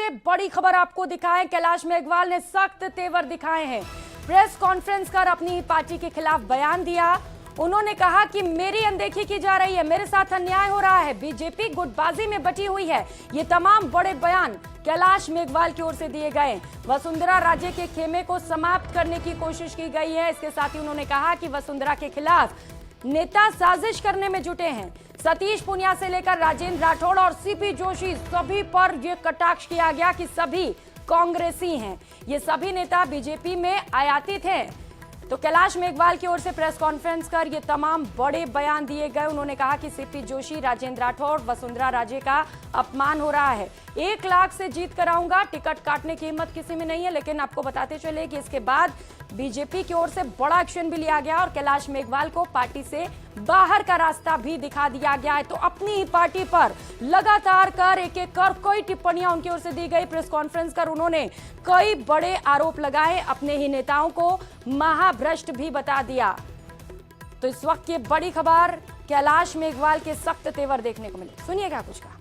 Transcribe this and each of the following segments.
सबसे बड़ी खबर आपको दिखाएं, कैलाश मेघवाल ने सख्त तेवर दिखाए हैं। प्रेस कॉन्फ्रेंस कर अपनी पार्टी के खिलाफ बयान दिया। उन्होंने कहा कि मेरी अनदेखी की जा रही है, मेरे साथ अन्याय हो रहा है, बीजेपी गुटबाजी में बटी हुई है। ये तमाम बड़े बयान कैलाश मेघवाल की ओर से दिए गए। वसुंधरा राजे के खेमे को समाप्त करने की कोशिश की गई है। इसके साथ ही उन्होंने कहा कि वसुंधरा के खिलाफ नेता साजिश करने में जुटे हैं। सतीश पुनिया से लेकर राजेंद्र राठौड़ और सीपी जोशी, सभी पर यह कटाक्ष किया गया कि सभी कांग्रेसी हैं। ये सभी नेता बीजेपी में आयातित हैं। तो कैलाश मेघवाल की ओर से प्रेस कॉन्फ्रेंस कर ये तमाम बड़े बयान दिए गए। उन्होंने कहा कि सीपी जोशी, राजेंद्र राठौड़, वसुंधरा राजे का अपमान हो रहा है। 1 लाख से जीत कर आऊंगा, टिकट काटने की हिम्मत किसी में नहीं है। लेकिन आपको बताते चले कि इसके बाद बीजेपी की ओर से बड़ा एक्शन भी लिया गया और कैलाश मेघवाल को पार्टी से बाहर का रास्ता भी दिखा दिया गया है। तो अपनी ही पार्टी पर लगातार कर एक कर कई टिप्पणियां उनकी ओर से दी गई। प्रेस कॉन्फ्रेंस कर उन्होंने कई बड़े आरोप लगाए, अपने ही नेताओं को महाभ्रष्ट भी बता दिया। तो इस वक्त ये बड़ी खबर कैलाश मेघवाल के सख्त तेवर देखने को मिले। सुनिए क्या कुछ कहा।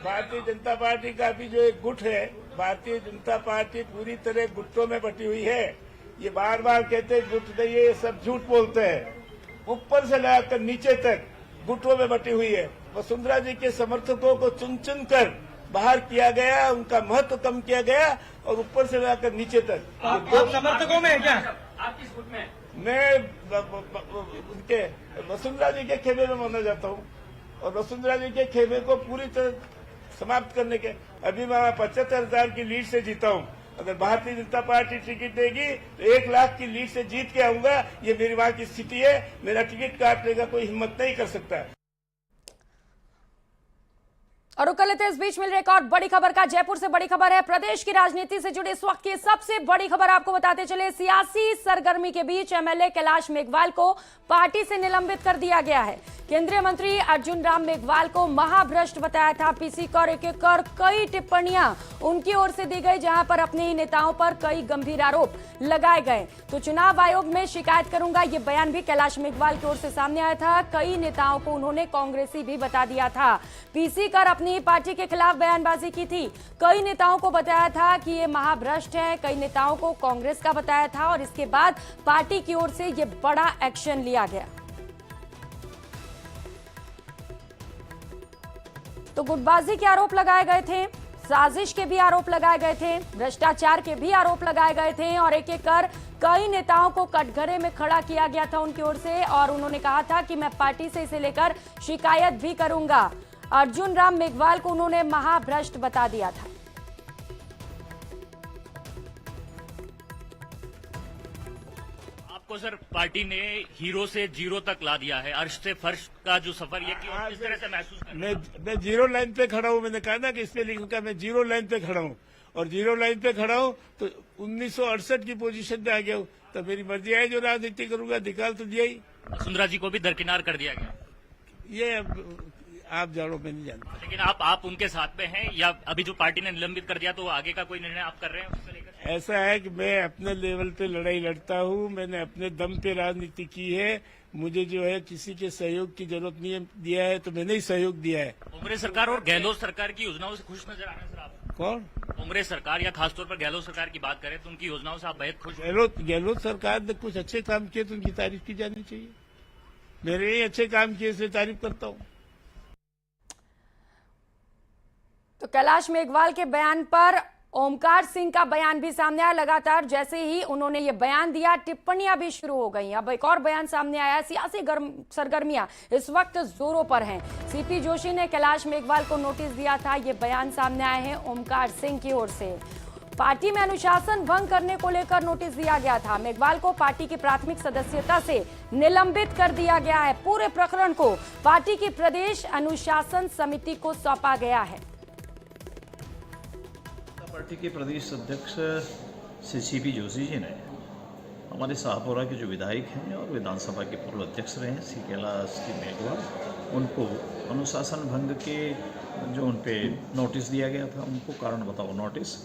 भारतीय जनता पार्टी का भी जो एक गुट है, भारतीय जनता पार्टी पूरी तरह गुटों में बटी हुई है। ये बार बार कहते हैं गुट नहीं है, ये सब झूठ बोलते हैं। ऊपर से लेकर नीचे तक गुटों में बटी हुई है। वसुंधरा जी के समर्थकों को चुन चुन कर बाहर किया गया, उनका महत्व कम किया गया और ऊपर से लेकर नीचे तक। आप समर्थकों में है क्या? आप किस गुट में? मैं उनके वसुंधरा जी के खेमे में माना जाता हूँ और वसुंधरा जी के खेमे को पूरी तरह समाप्त करने के अभी मैं 75,000 की लीड से जीता हूँ। अगर भारतीय जनता पार्टी टिकट देगी तो 1 लाख की लीड से जीत के आऊंगा। ये मेरी वहां की स्थिति है। मेरा टिकट काटने का कोई हिम्मत नहीं कर सकता। और रुक लेते इस बीच मिल रही एक और बड़ी खबर का। जयपुर से बड़ी खबर है। प्रदेश की राजनीति से जुड़ी इस वक्त की सबसे बड़ी खबर आपको बताते चले। सियासी सरगर्मी के बीच एमएलए कैलाश मेघवाल को पार्टी से निलंबित कर दिया गया है। केंद्रीय मंत्री अर्जुन राम मेघवाल को महाभ्रष्ट बताया था। पीसी कर एक कर कई टिप्पणियां उनकी ओर से दी गई, जहां पर अपने ही नेताओं पर कई गंभीर आरोप लगाए गए। तो चुनाव आयोग में शिकायत करूंगा, ये बयान भी कैलाश मेघवाल की ओर से सामने आया था। कई नेताओं को उन्होंने कांग्रेसी भी बता दिया था। पीसी कर अपनी पार्टी के खिलाफ बयानबाजी की थी। कई नेताओं को बताया था कि ये महाभ्रष्ट है, कई नेताओं को कांग्रेस का बताया था और इसके बाद पार्टी की ओर से ये बड़ा एक्शन लिया गया। तो गुटबाजी के आरोप लगाए गए थे, साजिश के भी आरोप लगाए गए थे, भ्रष्टाचार के भी आरोप लगाए गए थे और एक एक कर कई नेताओं को कटघरे में खड़ा किया गया था उनकी ओर से। और उन्होंने कहा था कि मैं पार्टी से इसे लेकर शिकायत भी करूंगा। अर्जुन राम मेघवाल को उन्होंने महाभ्रष्ट बता दिया था। आपको सर पार्टी ने हीरो से जीरो तक ला दिया है, अर्श से फर्श का जो सफर ये किस तरह से महसूस कर रहे हैं? मैं जीरो लाइन पे खड़ा हूँ। मैंने कहा ना कि इसमें लिखा मैं जीरो लाइन पे खड़ा हूँ और जीरो लाइन पे खड़ा हूँ तो 1968 की पोजीशन पे आ गया हूँ। तो मेरी मर्जी है, जो राजनीति करूंगा। निकाल तो दिया ही। वसुंधरा जी को भी दरकिनार कर दिया गया। ये आप जानो, मैं नहीं जानता। लेकिन आप उनके साथ में हैं या अभी जो पार्टी ने निलंबित कर दिया तो आगे का कोई निर्णय आप कर रहे हैं उससे लेकर? ऐसा है कि मैं अपने लेवल पे लड़ाई लड़ता हूँ। मैंने अपने दम पे राजनीति की है। मुझे जो है किसी के सहयोग की जरूरत नहीं है। दिया है तो मैंने ही सहयोग दिया है। कांग्रेस सरकार और गहलोत सरकार की योजनाओं से खुश नजर आ रहे हैं सर आप? कौन? कांग्रेस सरकार या खासतौर पर गहलोत सरकार की बात करें तो उनकी योजनाओं से आप बेहद खुश? गहलोत सरकार ने कुछ अच्छे काम किए तो उनकी तारीफ की जानी चाहिए। मेरे ही अच्छे काम किए, इसलिए तारीफ करता हूँ। तो कैलाश मेघवाल के बयान पर ओमकार सिंह का बयान भी सामने आया। लगातार जैसे ही उन्होंने ये बयान दिया, टिप्पणियां भी शुरू हो गई। अब एक और बयान सामने आया। सियासी सरगर्मियां इस वक्त जोरों पर हैं। सीपी जोशी ने कैलाश मेघवाल को नोटिस दिया था। ये बयान सामने आए हैं ओमकार सिंह की ओर से। पार्टी में अनुशासन भंग करने को लेकर नोटिस दिया गया था। मेघवाल को पार्टी की प्राथमिक सदस्यता से निलंबित कर दिया गया है। पूरे प्रकरण को पार्टी की प्रदेश अनुशासन समिति को सौंपा गया है। पार्टी के प्रदेश अध्यक्ष श्री सीपी जोशी जी ने हमारे शाहपुरा के जो विधायक हैं और विधानसभा के पूर्व अध्यक्ष रहे हैं श्री कैलाश मेघवाल, उनको अनुशासन भंग के जो उन पे नोटिस दिया गया था, उनको कारण बताओ नोटिस,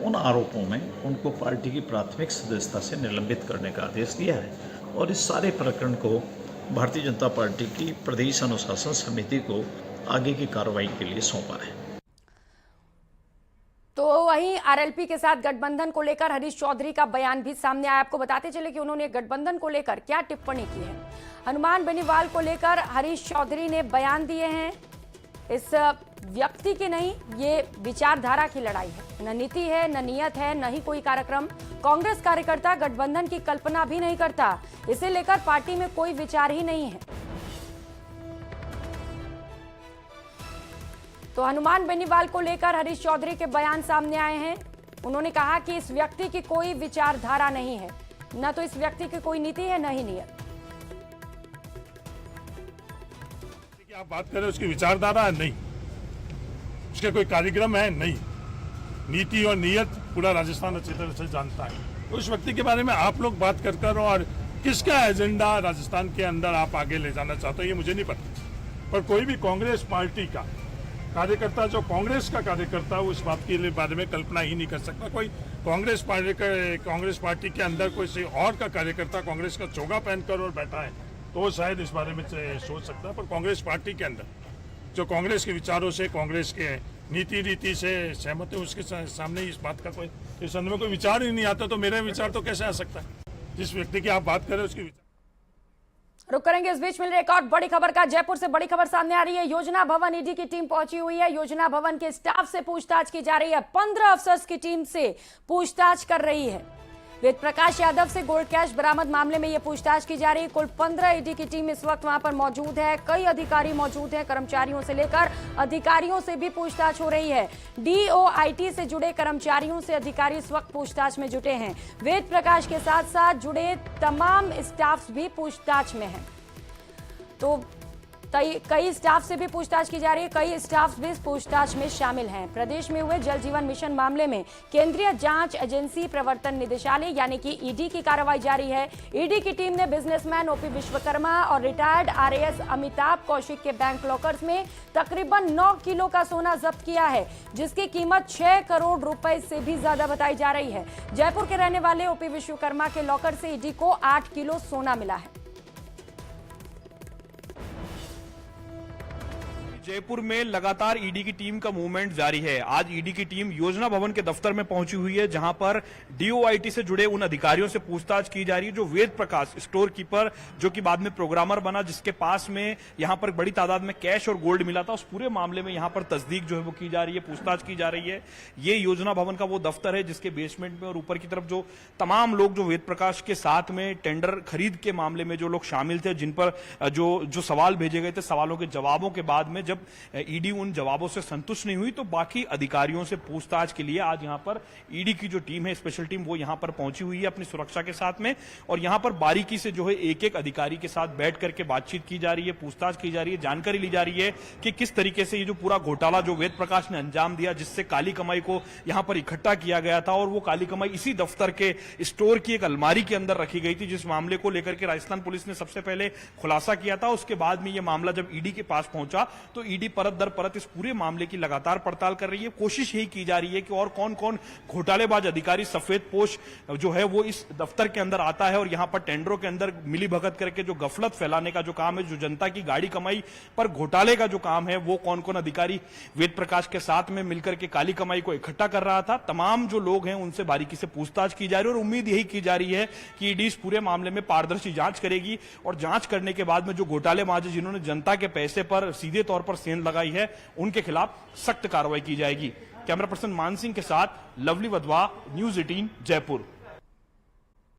उन आरोपों में उनको पार्टी की प्राथमिक सदस्यता से निलंबित करने का आदेश दिया है। और इस सारे प्रकरण को भारतीय जनता पार्टी की प्रदेश अनुशासन समिति को आगे की कार्रवाई के लिए सौंपा है। तो वहीं आरएलपी के साथ गठबंधन को लेकर हरीश चौधरी का बयान भी सामने आया। आपको बताते चले कि उन्होंने गठबंधन को लेकर क्या टिप्पणी की है। हनुमान बेनीवाल को लेकर हरीश चौधरी ने बयान दिए हैं। इस व्यक्ति की नहीं, ये विचारधारा की लड़ाई है। न नीति है, न नियत है, न ही कोई कार्यक्रम। कांग्रेस कार्यकर्ता गठबंधन की कल्पना भी नहीं करता। इसे लेकर पार्टी में कोई विचार ही नहीं है। तो हनुमान बेनीवाल को लेकर हरीश चौधरी के बयान सामने आए हैं। उन्होंने कहा कि इस व्यक्ति की कोई विचारधारा नहीं है, न तो इस व्यक्ति की कोई नीति है, न ही नियत। आप बात करें उसकी विचारधारा है, नहीं। उसके कोई कार्यक्रम है, नहीं। नीति और नियत पूरा राजस्थान अच्छी तरह से जानता है। उस व्यक्ति के बारे में आप लोग बात कर और किसका एजेंडा राजस्थान के अंदर आप आगे ले जाना चाहते हो ये मुझे नहीं पता। पर कोई भी कांग्रेस पार्टी का कार्यकर्ता, जो कांग्रेस का कार्यकर्ता, उस बात के बारे में कल्पना ही नहीं कर सकता। कोई कांग्रेस पार्टी के अंदर कोई और का कार्यकर्ता कांग्रेस का चोगा पहनकर और बैठा है तो शायद इस बारे में सोच सकता है। पर कांग्रेस पार्टी के अंदर जो कांग्रेस के विचारों से, कांग्रेस के नीति रीति से सहमत है, उसके सामने इस बात का कोई, इस संदर्भ में कोई विचार ही नहीं आता। तो मेरे विचार तो कैसे आ सकता है? जिस व्यक्ति की आप बात करें उसके विचार। रुक करेंगे। इस बीच मिल रही एक और बड़ी खबर का। जयपुर से बड़ी खबर सामने आ रही है। योजना भवन ईडी की टीम पहुंची हुई है। योजना भवन के स्टाफ से पूछताछ की जा रही है। 15 अफसर्स की टीम से पूछताछ कर रही है। वेद प्रकाश यादव से गोल्ड कैश बरामद मामले में यह पूछताछ की जा रही है। कुल 15 ईडी की टीम इस वक्त वहां पर मौजूद है। कई अधिकारी मौजूद हैं। कर्मचारियों से लेकर अधिकारियों से भी पूछताछ हो रही है। डीओआईटी से जुड़े कर्मचारियों से अधिकारी इस वक्त पूछताछ में जुटे हैं। वेद प्रकाश के साथ साथ जुड़े तमाम स्टाफ भी पूछताछ में हैं। तो कई स्टाफ से भी पूछताछ की जा रही है। कई स्टाफ भी इस पूछताछ में शामिल हैं। प्रदेश में हुए जल जीवन मिशन मामले में केंद्रीय जांच एजेंसी प्रवर्तन निदेशालय यानी कि ईडी की कार्रवाई जारी है। ईडी की टीम ने बिजनेसमैन ओपी विश्वकर्मा और रिटायर्ड आरएएस अमिताभ कौशिक के बैंक लॉकर्स में तकरीबन 9 किलो का सोना जब्त किया है, जिसकी कीमत 6 करोड़ रुपए से भी ज्यादा बताई जा रही है। जयपुर के रहने वाले ओपी विश्वकर्मा के लॉकर से ईडी को 8 किलो सोना मिला है। जयपुर में लगातार ईडी की टीम का मूवमेंट जारी है। आज ईडी की टीम योजना भवन के दफ्तर में पहुंची हुई है, जहां पर डीओआईटी से जुड़े उन अधिकारियों से पूछताछ की जा रही है जो वेद प्रकाश स्टोर कीपर, जो कि बाद में प्रोग्रामर बना, जिसके पास में यहां पर बड़ी तादाद में कैश और गोल्ड मिला था, उस पूरे मामले में यहां पर तस्दीक जो है वो की जा रही है, पूछताछ की जा रही है। ये योजना भवन का वो दफ्तर है जिसके बेसमेंट में और ऊपर की तरफ जो तमाम लोग जो वेद प्रकाश के साथ में टेंडर खरीद के मामले में जो लोग शामिल थे, जिन पर जो सवाल भेजे गए थे, सवालों के जवाबों के बाद में जब ईडी उन जवाबों से संतुष्ट नहीं हुई तो बाकी अधिकारियों से पूछताछ के लिए आज यहां पर ईडी की जो टीम है, स्पेशल टीम, वो यहां पर पहुंची हुई है अपनी सुरक्षा के साथ में। और यहां पर बारीकी से जो है एक एक अधिकारी के साथ बैठ करके बातचीत की जा रही है, पूछताछ की जा रही है, जानकारी ली जा रही है कि किस तरीके से ये जो पूरा घोटाला जो वेद प्रकाश ने अंजाम दिया, जिससे काली कमाई को यहां पर इकट्ठा किया गया था और वो काली कमाई इसी दफ्तर के स्टोर की एक अलमारी के अंदर रखी गई थी, जिस मामले को लेकर के राजस्थान पुलिस ने सबसे पहले खुलासा किया था। उसके बाद में ये मामला जब ईडी के पास पहुंचा तो ईडी परत दर परत इस पूरे मामले की लगातार पड़ताल कर रही है। कोशिश यही की जा रही है कि और कौन कौन घोटालेबाज अधिकारी, सफेद पोश जो है वो इस दफ्तर के अंदर आता है और यहां पर टेंडरों के अंदर मिली भगत करके जो गफलत फैलाने का जो काम है, जो जनता की गाड़ी कमाई पर घोटाले का जो काम है, वो कौन कौन अधिकारी वेद प्रकाश के साथ में मिलकर के काली कमाई को इकट्ठा कर रहा था। तमाम जो लोग हैं उनसे बारीकी से पूछताछ की जा रही है और उम्मीद यही की जा रही है कि ईडी इस पूरे मामले में पारदर्शी जांच करेगी और जांच करने के बाद में जो घोटालेबाज जिन्होंने जनता के पैसे पर सीधे तौर पर सेंध लगाई है, उनके खिलाफ सख्त कार्रवाई की जाएगी। कैमरा पर्सन मान सिंह के साथ लवली वधवा, न्यूज़ 18 जयपुर।